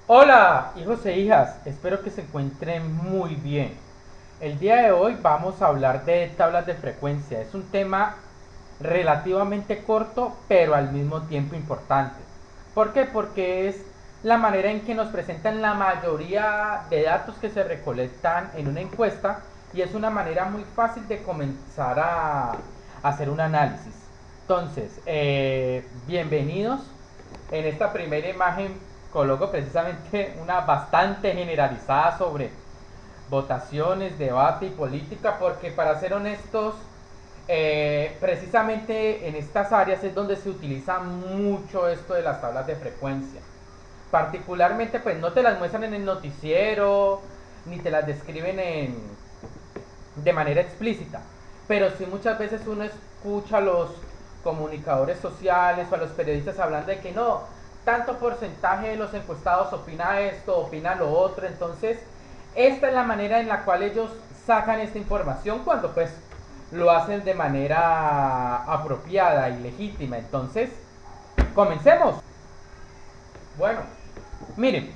Hola, hijos e hijas, espero que se encuentren muy bien. El día de hoy vamos a hablar de tablas de frecuencia. Es un tema relativamente corto, pero al mismo tiempo importante. ¿Por qué? Porque es la manera en que nos presentan la mayoría de datos que se recolectan en una encuesta y es una manera muy fácil de comenzar a hacer un análisis. Entonces, bienvenidos. En esta primera imagen coloco precisamente una bastante generalizada sobre votaciones, debate y política, porque para ser honestos, precisamente en estas áreas es donde se utiliza mucho esto de las tablas de frecuencia. Particularmente, pues no te las muestran en el noticiero, ni te las describen de manera explícita, pero sí muchas veces uno escucha a los comunicadores sociales o a los periodistas hablando de que no, tanto porcentaje de los encuestados opina esto, opina lo otro. Entonces esta es la manera en la cual ellos sacan esta información cuando pues lo hacen de manera apropiada y legítima. Entonces, comencemos. Bueno, miren,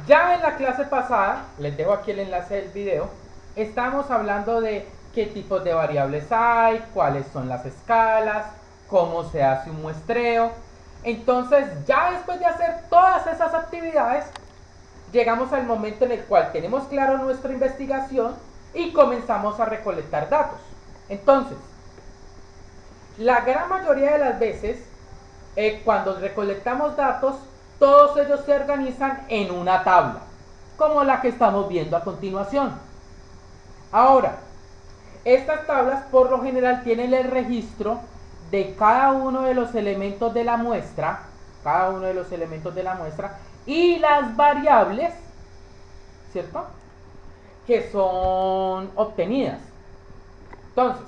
ya en la clase pasada, les dejo aquí el enlace del video, estamos hablando de qué tipos de variables hay, cuáles son las escalas, cómo se hace un muestreo. Entonces, ya después de hacer todas esas actividades, llegamos al momento en el cual tenemos claro nuestra investigación y comenzamos a recolectar datos. Entonces, la gran mayoría de las veces, cuando recolectamos datos, todos ellos se organizan en una tabla, como la que estamos viendo a continuación. Ahora, estas tablas por lo general tienen el registro de cada uno de los elementos de la muestra, y las variables, ¿cierto? Que son obtenidas. Entonces,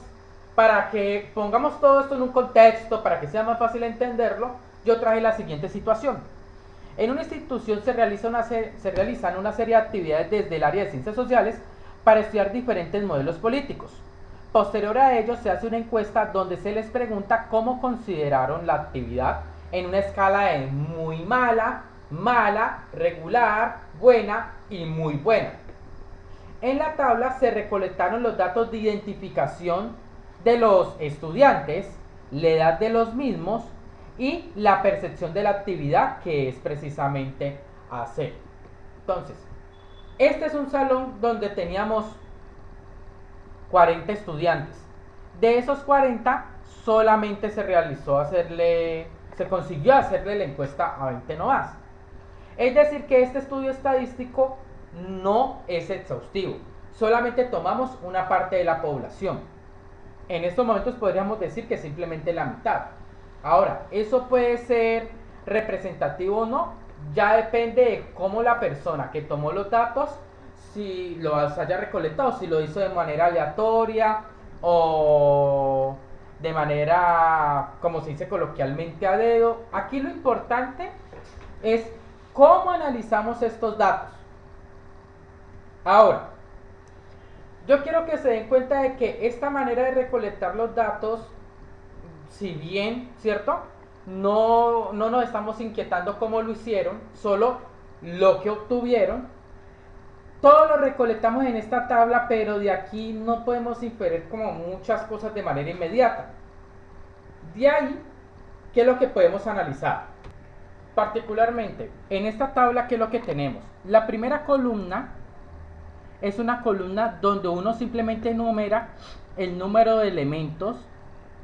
para que pongamos todo esto en un contexto, para que sea más fácil entenderlo, yo traje la siguiente situación. En una institución se realizan una serie de actividades desde el área de ciencias sociales para estudiar diferentes modelos políticos. Posterior a ello se hace una encuesta donde se les pregunta cómo consideraron la actividad en una escala de muy mala, mala, regular, buena y muy buena. En la tabla se recolectaron los datos de identificación de los estudiantes, la edad de los mismos y la percepción de la actividad, que es precisamente hacer. Entonces, este es un salón donde teníamos 40 estudiantes. De esos 40, solamente se consiguió hacerle la encuesta a 20 no más. Es decir, que este estudio estadístico no es exhaustivo. Solamente tomamos una parte de la población. En estos momentos podríamos decir que simplemente la mitad. Ahora, eso puede ser representativo o no, ya depende de cómo la persona que tomó los datos, si los haya recolectado, si lo hizo de manera aleatoria o de manera, como se dice coloquialmente, a dedo. Aquí lo importante es cómo analizamos estos datos. Ahora, yo quiero que se den cuenta de que esta manera de recolectar los datos, si bien, ¿cierto? No nos estamos inquietando cómo lo hicieron, solo lo que obtuvieron. Todo lo recolectamos en esta tabla, pero de aquí no podemos inferir como muchas cosas de manera inmediata. De ahí, ¿qué es lo que podemos analizar? Particularmente, en esta tabla, ¿qué es lo que tenemos? La primera columna es una columna donde uno simplemente enumera el número de elementos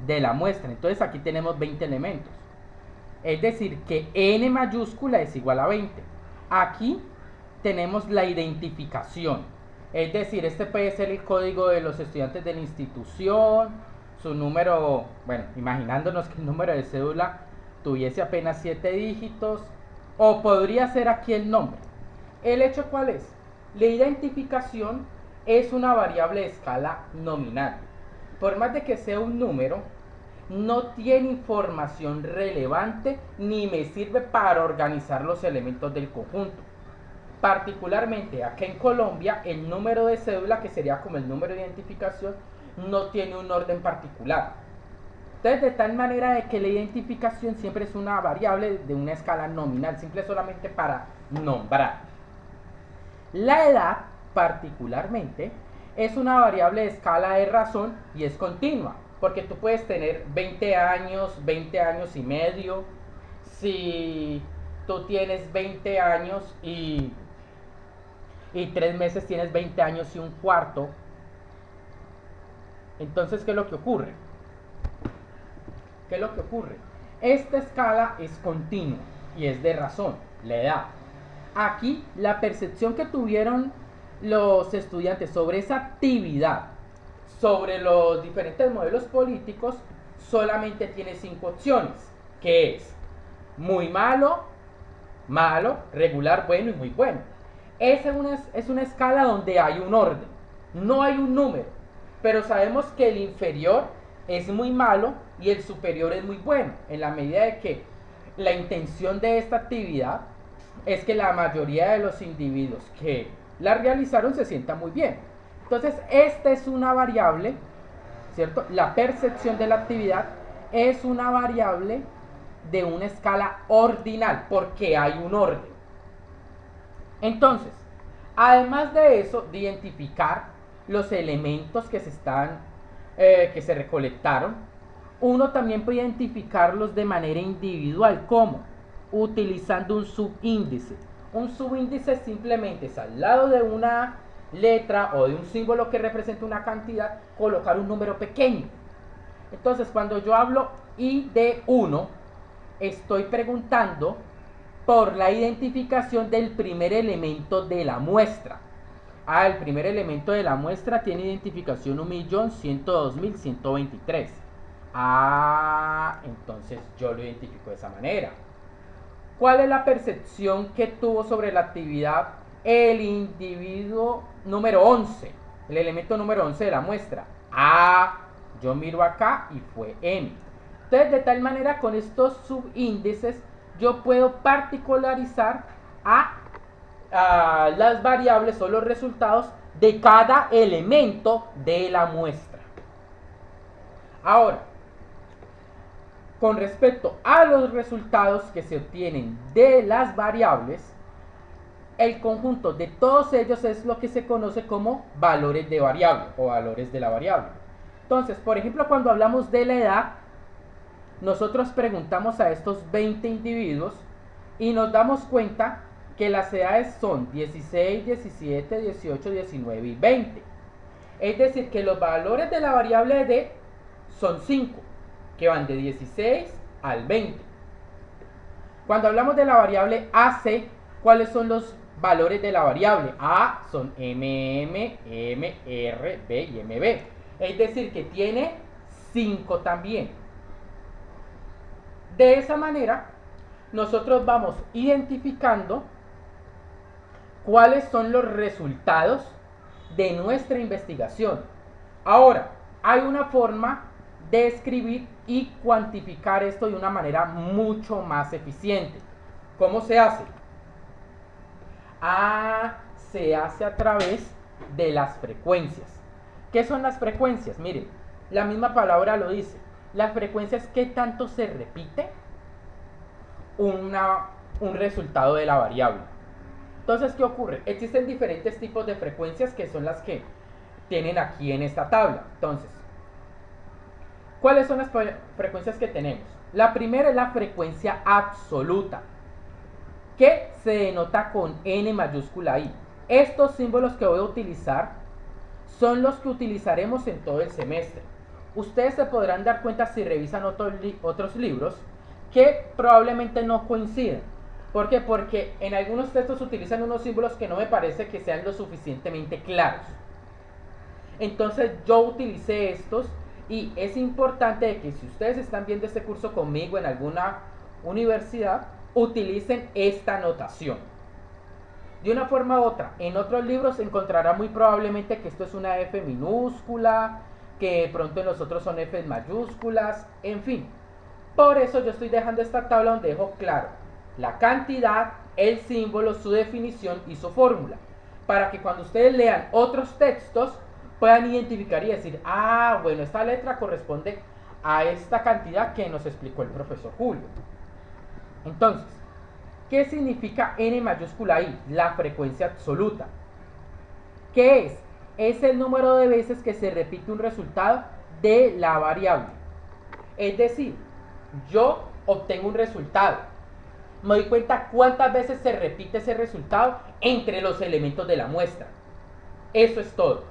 de la muestra. Entonces aquí tenemos 20 elementos. Es decir, que n mayúscula es igual a 20. Aquí tenemos la identificación. Es decir, este puede ser el código de los estudiantes de la institución, su número, bueno, imaginándonos que el número de cédula tuviese apenas 7 dígitos, o podría ser aquí el nombre. ¿El hecho cuál es? La identificación es una variable de escala nominal. Por más de que sea un número, no tiene información relevante ni me sirve para organizar los elementos del conjunto. Particularmente acá en Colombia, el número de cédula, que sería como el número de identificación, no tiene un orden particular. Entonces, de tal manera de que la identificación siempre es una variable de una escala nominal, simple solamente para nombrar. La edad, particularmente, es una variable de escala de razón y es continua, porque tú puedes tener 20 años y medio. Si tú tienes 20 años y 3 meses tienes 20 años y un cuarto, entonces, ¿qué es lo que ocurre? ¿Qué es lo que ocurre? Esta escala es continua y es de razón, la edad. Aquí la percepción que tuvieron los estudiantes sobre esa actividad, sobre los diferentes modelos políticos, solamente tiene 5 opciones, que es muy malo, malo, regular, bueno y muy bueno. Esa es una escala donde hay un orden, no hay un número, pero sabemos que el inferior es muy malo y el superior es muy bueno, en la medida de que la intención de esta actividad es que la mayoría de los individuos que la realizaron se sientan muy bien. Entonces, esta es una variable, ¿cierto? La percepción de la actividad es una variable de una escala ordinal, porque hay un orden. Entonces, además de eso, de identificar los elementos que se recolectaron, uno también puede identificarlos de manera individual. ¿Cómo? Utilizando un subíndice. Un subíndice simplemente es al lado de una letra o de un símbolo que representa una cantidad, colocar un número pequeño. Entonces, cuando yo hablo ID1, estoy preguntando por la identificación del primer elemento de la muestra. El primer elemento de la muestra tiene identificación 1.102.123. Entonces yo lo identifico de esa manera. ¿Cuál es la percepción que tuvo sobre la actividad el individuo número 11? El elemento número 11 de la muestra. Yo miro acá y fue M. Entonces, de tal manera, con estos subíndices, yo puedo particularizar a las variables o los resultados de cada elemento de la muestra. Ahora, con respecto a los resultados que se obtienen de las variables, el conjunto de todos ellos es lo que se conoce como valores de variable o valores de la variable. Entonces, por ejemplo, cuando hablamos de la edad, nosotros preguntamos a estos 20 individuos y nos damos cuenta que las edades son 16, 17, 18, 19 y 20. Es decir, que los valores de la variable D son 5, que van de 16 al 20. Cuando hablamos de la variable AC, ¿cuáles son los valores de la variable? A son MM, MR, B y MB. Es decir, que tiene 5 también. De esa manera, nosotros vamos identificando cuáles son los resultados de nuestra investigación. Ahora, hay una forma de escribir y cuantificar esto de una manera mucho más eficiente. ¿Cómo se hace? Se hace a través de las frecuencias. ¿Qué son las frecuencias? Miren, la misma palabra lo dice. La frecuencia es qué tanto se repite un resultado de la variable. Entonces, ¿qué ocurre? Existen diferentes tipos de frecuencias que son las que tienen aquí en esta tabla. Entonces, ¿cuáles son las frecuencias que tenemos? La primera es la frecuencia absoluta, que se denota con N mayúscula I. Estos símbolos que voy a utilizar son los que utilizaremos en todo el semestre. Ustedes se podrán dar cuenta si revisan otros libros que probablemente no coinciden. ¿Por qué? Porque en algunos textos utilizan unos símbolos que no me parece que sean lo suficientemente claros. Entonces yo utilicé estos y es importante que si ustedes están viendo este curso conmigo en alguna universidad, utilicen esta notación. De una forma u otra, en otros libros se encontrará muy probablemente que esto es una F minúscula, que pronto en los otros son F mayúsculas, en fin. Por eso yo estoy dejando esta tabla donde dejo claro la cantidad, el símbolo, su definición y su fórmula, para que cuando ustedes lean otros textos puedan identificar y decir, bueno, esta letra corresponde a esta cantidad que nos explicó el profesor Julio. Entonces, ¿qué significa n mayúscula i? La frecuencia absoluta. ¿Qué es? Es el número de veces que se repite un resultado de la variable. Es decir, yo obtengo un resultado. Me doy cuenta cuántas veces se repite ese resultado entre los elementos de la muestra. Eso es todo.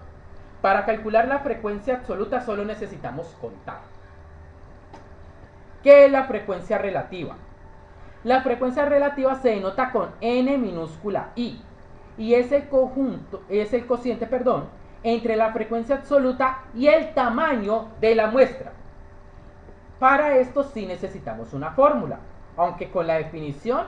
Para calcular la frecuencia absoluta solo necesitamos contar. ¿Qué es la frecuencia relativa? La frecuencia relativa se denota con n minúscula i y es el cociente, entre la frecuencia absoluta y el tamaño de la muestra. Para esto sí necesitamos una fórmula, aunque con la definición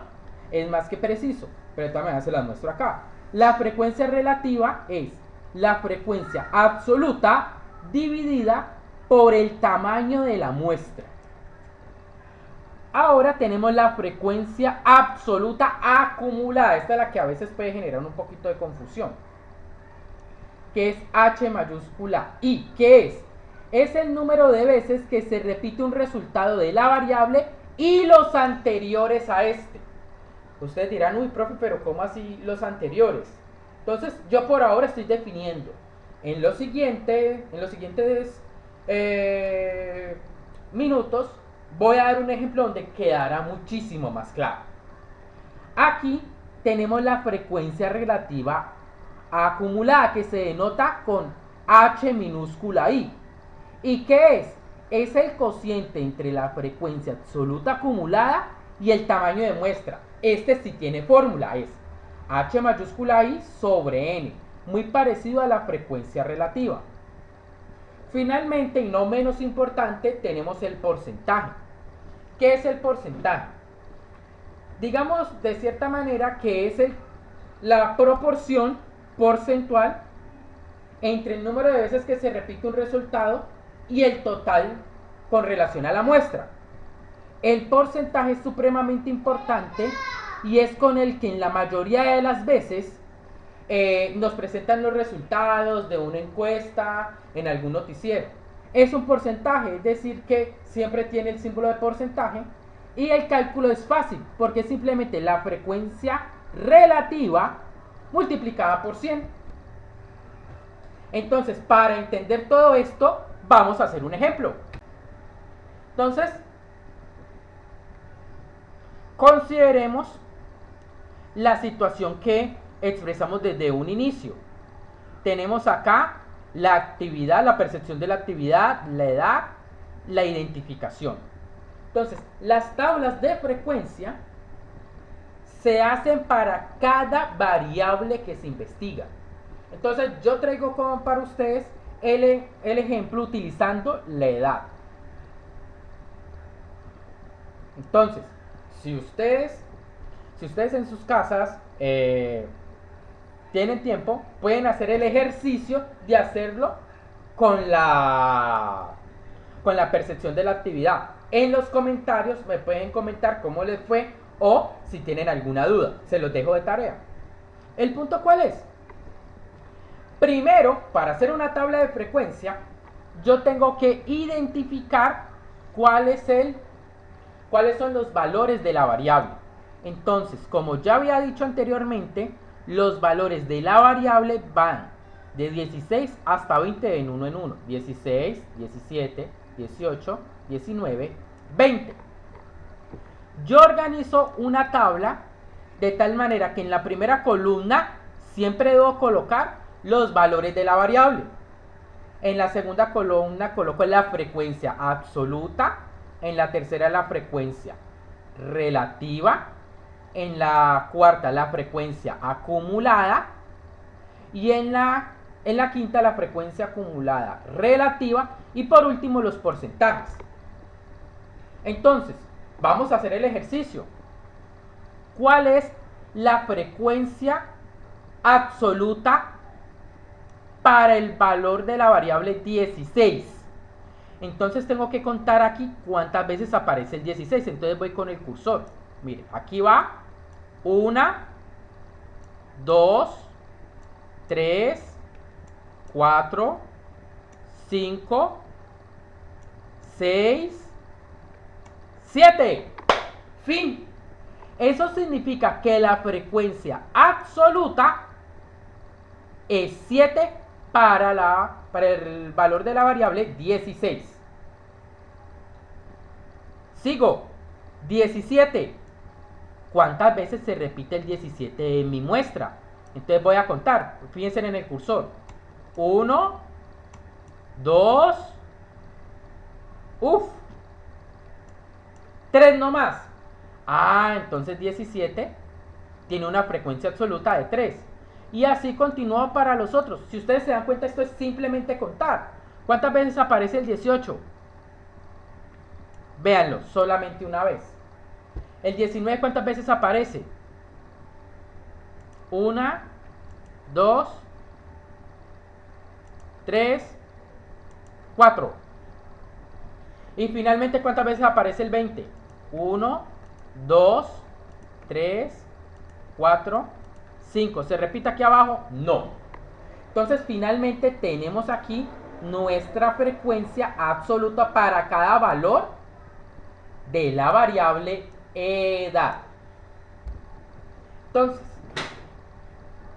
es más que preciso, pero de todas maneras se las muestro acá. La frecuencia relativa es la frecuencia absoluta dividida por el tamaño de la muestra. Ahora tenemos la frecuencia absoluta acumulada. Esta es la que a veces puede generar un poquito de confusión, que es H mayúscula I. ¿Qué es? Es el número de veces que se repite un resultado de la variable y los anteriores a este. Ustedes dirán, uy, profe, pero ¿cómo así los anteriores? Entonces, yo por ahora estoy definiendo. En los siguientes minutos voy a dar un ejemplo donde quedará muchísimo más claro. Aquí tenemos la frecuencia relativa acumulada que se denota con H minúscula I. ¿Y qué es? Es el cociente entre la frecuencia absoluta acumulada y el tamaño de muestra. Este sí tiene fórmula, es H mayúscula I sobre N, muy parecido a la frecuencia relativa. Finalmente, y no menos importante, tenemos el porcentaje. ¿Qué es el porcentaje? Digamos de cierta manera que es la proporción porcentual entre el número de veces que se repite un resultado y el total con relación a la muestra. El porcentaje es supremamente importante y es con el que en la mayoría de las veces nos presentan los resultados de una encuesta en algún noticiero. Es un porcentaje, es decir que siempre tiene el símbolo de porcentaje y el cálculo es fácil porque es simplemente la frecuencia relativa multiplicada por 100. Entonces, para entender todo esto, vamos a hacer un ejemplo. Entonces, consideremos la situación que expresamos desde un inicio. Tenemos acá la actividad, la percepción de la actividad, la edad, la identificación. Entonces, las tablas de frecuencia se hacen para cada variable que se investiga. Entonces, yo traigo como para ustedes el ejemplo utilizando la edad. Entonces, si ustedes en sus casas tienen tiempo, pueden hacer el ejercicio de hacerlo con la percepción de la actividad. En los comentarios me pueden comentar cómo les fue o si tienen alguna duda. Se los dejo de tarea. ¿El punto cuál es? Primero, para hacer una tabla de frecuencia, yo tengo que identificar cuáles son los valores de la variable. Entonces, como ya había dicho anteriormente, los valores de la variable van de 16 hasta 20 en uno. 16, 17, 18, 19, 20. Yo organizo una tabla de tal manera que en la primera columna siempre debo colocar los valores de la variable. En la segunda columna coloco la frecuencia absoluta. En la tercera la frecuencia relativa. En la cuarta la frecuencia acumulada. Y en la quinta la frecuencia acumulada relativa. Y por último los porcentajes. Entonces, vamos a hacer el ejercicio. ¿Cuál es la frecuencia absoluta para el valor de la variable 16? Entonces tengo que contar aquí cuántas veces aparece el 16. Entonces voy con el cursor. Mire, aquí va 1, 2, 3, 4, 5, 6, 7. Fin. Eso significa que la frecuencia absoluta es 7 para el valor de la variable 16. Sigo. 17. ¿Cuántas veces se repite el 17 en mi muestra? Entonces voy a contar. Fíjense en el cursor. 1, 2, 3 nomás. Entonces 17 tiene una frecuencia absoluta de 3. Y así continúa para los otros. Si ustedes se dan cuenta, esto es simplemente contar. ¿Cuántas veces aparece el 18? Véanlo, solamente una vez. El 19, ¿cuántas veces aparece? 1, 2, 3, 4. Y finalmente, ¿cuántas veces aparece el 20? 1, 2, 3, 4, 5. ¿Se repite aquí abajo? No. Entonces, finalmente tenemos aquí nuestra frecuencia absoluta para cada valor de la variable edad. Entonces,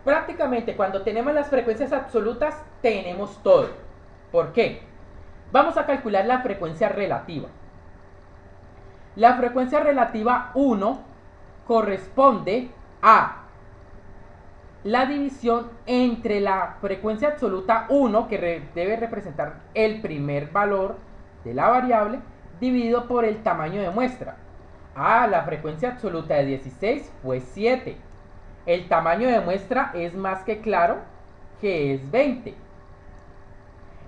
prácticamente cuando tenemos las frecuencias absolutas, tenemos todo. ¿Por qué? Vamos a calcular la frecuencia relativa. La frecuencia relativa 1 corresponde a la división entre la frecuencia absoluta 1, que debe representar el primer valor de la variable, dividido por el tamaño de muestra. La frecuencia absoluta de 16 fue 7. El tamaño de muestra es más que claro que es 20.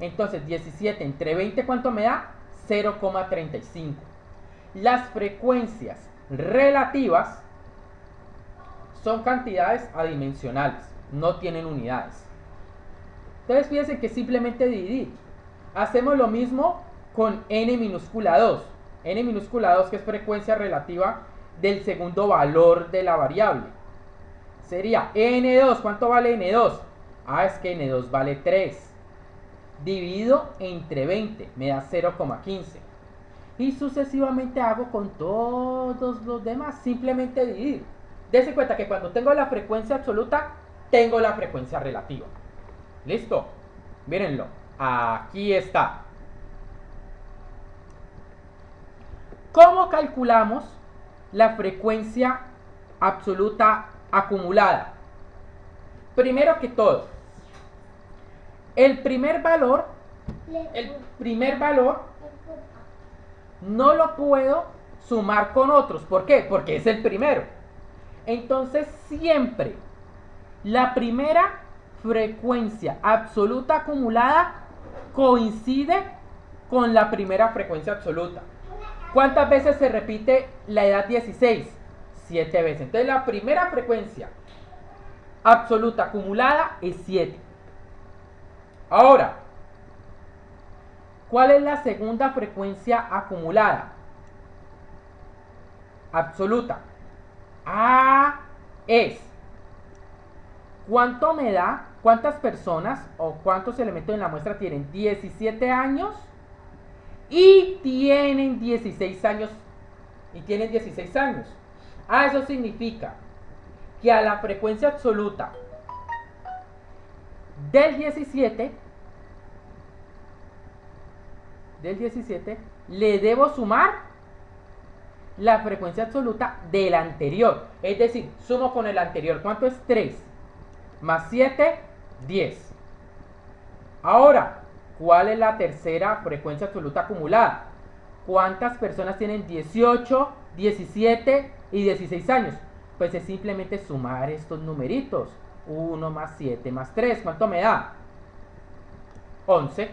Entonces 17 entre 20, ¿cuánto me da? 0,35. Las frecuencias relativas son cantidades adimensionales, no tienen unidades. Entonces fíjense que simplemente dividir. Hacemos lo mismo con n minúscula 2. N minúscula 2, que es frecuencia relativa del segundo valor de la variable. Sería n2. ¿Cuánto vale n2? Es que n2 vale 3. Dividido entre 20, me da 0,15. Y sucesivamente hago con todos los demás. Simplemente dividir. Dense cuenta que cuando tengo la frecuencia absoluta, tengo la frecuencia relativa. ¿Listo? Mírenlo. Aquí está. ¿Cómo calculamos la frecuencia absoluta acumulada? Primero que todo, el primer valor no lo puedo sumar con otros. ¿Por qué? Porque es el primero. Entonces siempre la primera frecuencia absoluta acumulada coincide con la primera frecuencia absoluta. ¿Cuántas veces se repite la edad 16? 7 veces. Entonces la primera frecuencia absoluta acumulada es 7. Ahora, ¿cuál es la segunda frecuencia acumulada? Absoluta. Es ¿cuánto me da? ¿Cuántas personas o cuántos elementos en la muestra tienen 17 años y tienen 16 años? Eso significa que a la frecuencia absoluta del 17 le debo sumar la frecuencia absoluta del anterior. Es decir, sumo con el anterior. ¿Cuánto es 3? Más 7, 10. Ahora, ¿cuál es la tercera frecuencia absoluta acumulada? ¿Cuántas personas tienen 18, 17 y 16 años? Pues es simplemente sumar estos numeritos. 1 más 7 más 3. ¿Cuánto me da? 11.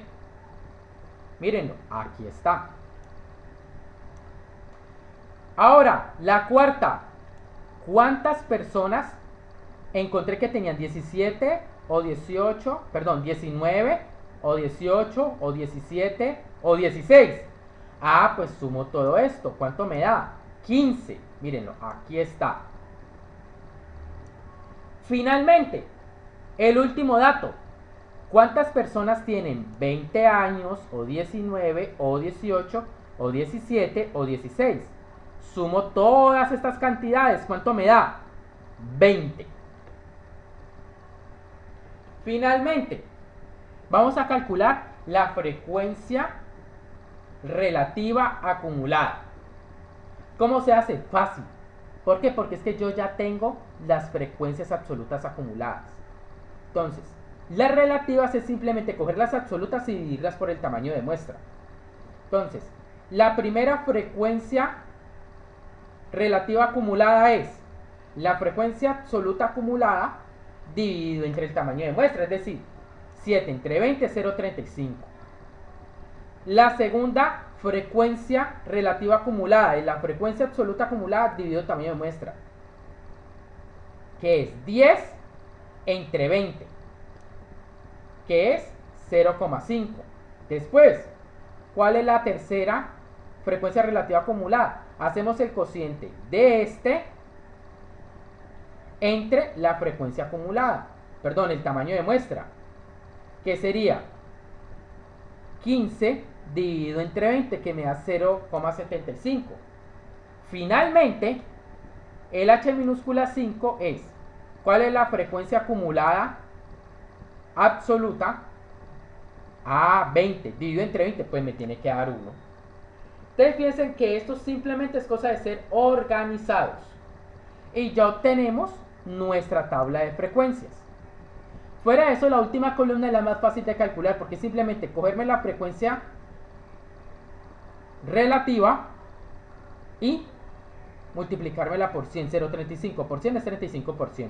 Mírenlo, aquí está. Ahora, la cuarta. ¿Cuántas personas encontré que tenían 19 o 18 o 17 o 16? Pues sumo todo esto. ¿Cuánto me da? 15. Mírenlo, aquí está. Finalmente, el último dato. ¿Cuántas personas tienen 20 años, o 19, o 18, o 17, o 16? Sumo todas estas cantidades. ¿Cuánto me da? 20. Finalmente, vamos a calcular la frecuencia relativa acumulada. ¿Cómo se hace? Fácil. ¿Por qué? Porque es que yo ya tengo las frecuencias absolutas acumuladas. Entonces, las relativas es simplemente coger las absolutas y dividirlas por el tamaño de muestra. Entonces, la primera frecuencia relativa acumulada es la frecuencia absoluta acumulada dividido entre el tamaño de muestra, es decir, 7 entre 20 es 0,35. La segunda frecuencia relativa acumulada es la frecuencia absoluta acumulada dividido el tamaño de muestra, que es 10 entre 20, que es 0,5. Después, ¿cuál es la tercera frecuencia relativa acumulada? Hacemos el cociente de este entre la frecuencia acumulada, perdón, el tamaño de muestra, que sería 15 dividido entre 20, que me da 0,75. Finalmente, el H minúscula 5 es, ¿cuál es la frecuencia acumulada absoluta? 20 dividido entre 20, pues me tiene que dar 1. Ustedes piensen que esto simplemente es cosa de ser organizados. Y ya obtenemos nuestra tabla de frecuencias. Fuera de eso, la última columna es la más fácil de calcular, porque simplemente cogerme la frecuencia relativa y multiplicármela por 100. 0,35 por 100 es 35%.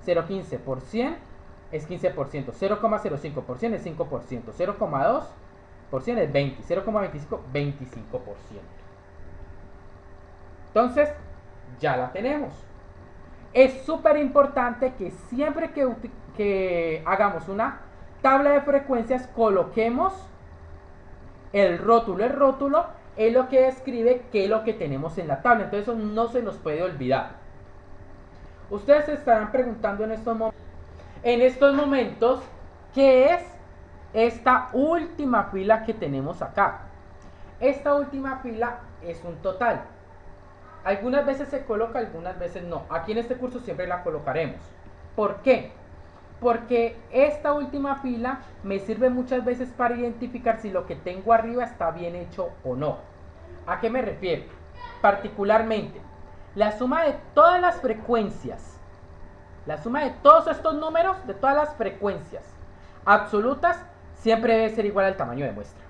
0,15 por 100 es 15%. 0,05 por 100 es 5%. 0,2 por 100 es 20. 0,25, 25%. Entonces, ya la tenemos. Es súper importante que siempre que hagamos una tabla de frecuencias coloquemos el rótulo. El rótulo es lo que describe qué es lo que tenemos en la tabla. Entonces eso no se nos puede olvidar. Ustedes se estarán preguntando en estos momentos qué es esta última fila que tenemos acá. Esta última fila es un total. Algunas veces se coloca, algunas veces no. Aquí en este curso siempre la colocaremos. ¿Por qué? Porque esta última fila me sirve muchas veces para identificar si lo que tengo arriba está bien hecho o no. ¿A qué me refiero? Particularmente, la suma de todas las frecuencias, la suma de todos estos números, de todas las frecuencias absolutas, siempre debe ser igual al tamaño de muestra.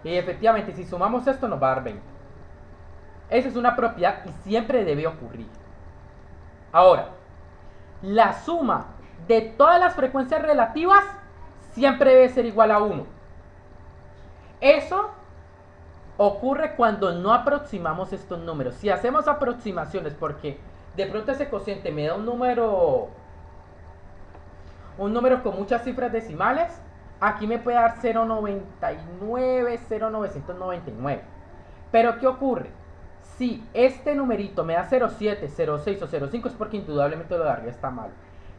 Y efectivamente, si sumamos esto nos va a dar 20. Esa es una propiedad y siempre debe ocurrir. Ahora, la suma de todas las frecuencias relativas siempre debe ser igual a 1. Eso ocurre cuando no aproximamos estos números. Si hacemos aproximaciones porque de pronto ese cociente me da un número con muchas cifras decimales, aquí me puede dar 0,99, 0,999. Pero ¿qué ocurre? Si este numerito me da 0,7, 0,6 o 0,5 es porque indudablemente lo de arriba está mal.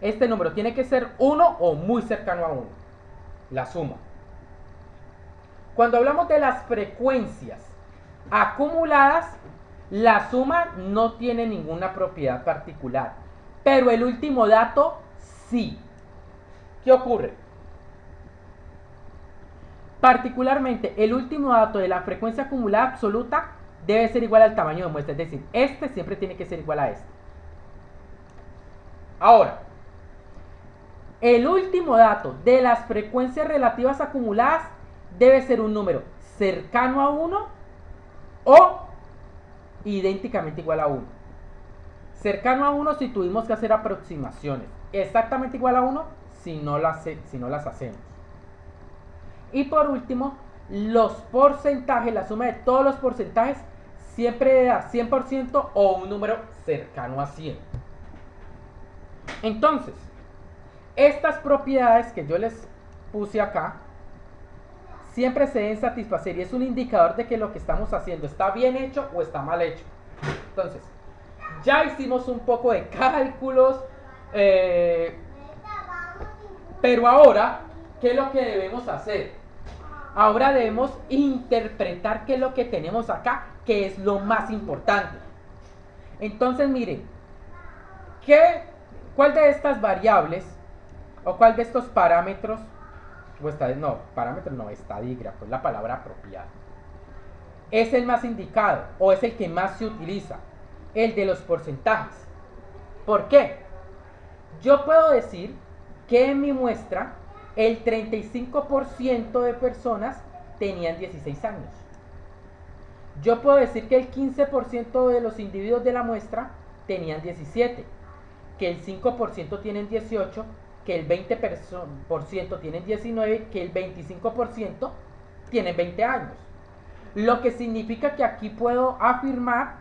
Este número tiene que ser 1 o muy cercano a 1. La suma. Cuando hablamos de las frecuencias acumuladas, la suma no tiene ninguna propiedad particular. Pero el último dato sí. ¿Qué ocurre? Particularmente, el último dato de la frecuencia acumulada absoluta debe ser igual al tamaño de muestra, es decir, este siempre tiene que ser igual a este. Ahora, el último dato de las frecuencias relativas acumuladas debe ser un número cercano a 1 o idénticamente igual a 1. Cercano a 1 si tuvimos que hacer aproximaciones. Exactamente igual a 1 si no las hacemos. Y por último, los porcentajes, la suma de todos los porcentajes siempre da 100% o un número cercano a 100. Entonces, estas propiedades que yo les puse acá siempre se deben satisfacer y es un indicador de que lo que estamos haciendo está bien hecho o está mal hecho. Entonces, ya hicimos un poco de cálculos, Pero ahora, ¿qué es lo que debemos hacer? Ahora debemos interpretar qué es lo que tenemos acá, que es lo más importante. Entonces, miren, ¿cuál de estas variables o cuál de estos parámetros, parámetros no, estadígrafo, es la palabra apropiada, es el más indicado o es el que más se utiliza? El de los porcentajes. ¿Por qué? Yo puedo decir que en mi muestra el 35% de personas tenían 16 años. Yo puedo decir que el 15% de los individuos de la muestra tenían 17, que el 5% tienen 18, que el 20% tienen 19, que el 25% tienen 20 años. Lo que significa que aquí puedo afirmar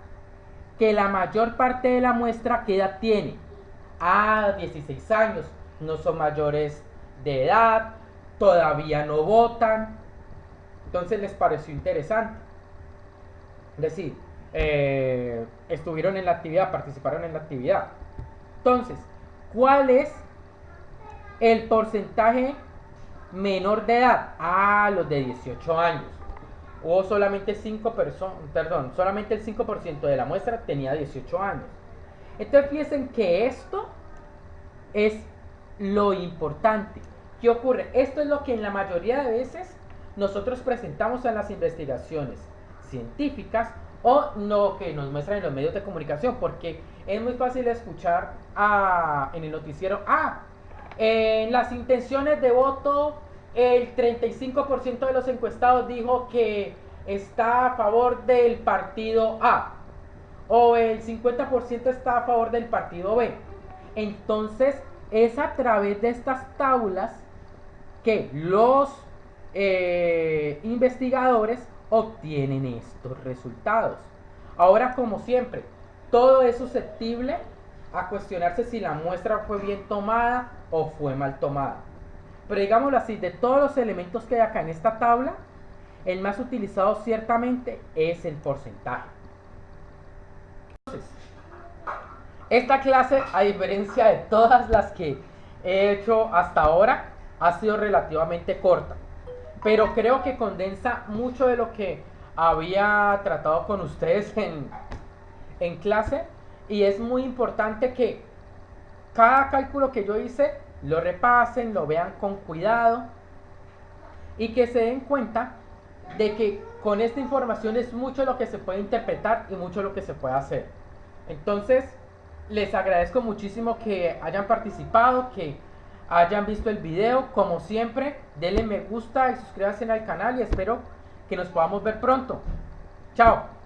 que la mayor parte de la muestra, ¿qué edad tiene? 16 años, no son mayores de edad, todavía no votan. Entonces les pareció interesante. Es decir, estuvieron en la actividad, participaron en la actividad. Entonces, ¿cuál es el porcentaje menor de edad? Los de 18 años. Hubo solamente 5 personas, solamente el 5% de la muestra tenía 18 años. Entonces fíjense que esto es lo importante. ¿Qué ocurre? Esto es lo que en la mayoría de veces nosotros presentamos en las investigaciones científicas o lo que nos muestran en los medios de comunicación, porque es muy fácil escuchar en el noticiero, en las intenciones de voto el 35% de los encuestados dijo que está a favor del partido A, o el 50% está a favor del partido B. Entonces es a través de estas tablas que los investigadores obtienen estos resultados. Ahora, como siempre, todo es susceptible a cuestionarse si la muestra fue bien tomada o fue mal tomada. Pero digámoslo así, de todos los elementos que hay acá en esta tabla, el más utilizado ciertamente es el porcentaje. Entonces, esta clase, a diferencia de todas las que he hecho hasta ahora, ha sido relativamente corta, pero creo que condensa mucho de lo que había tratado con ustedes en clase, y es muy importante que cada cálculo que yo hice lo repasen, lo vean con cuidado y que se den cuenta de que con esta información es mucho lo que se puede interpretar y mucho lo que se puede hacer. Entonces, les agradezco muchísimo que hayan participado, que hayan visto el video. Como siempre, denle me gusta y suscríbanse al canal y espero que nos podamos ver pronto. Chao.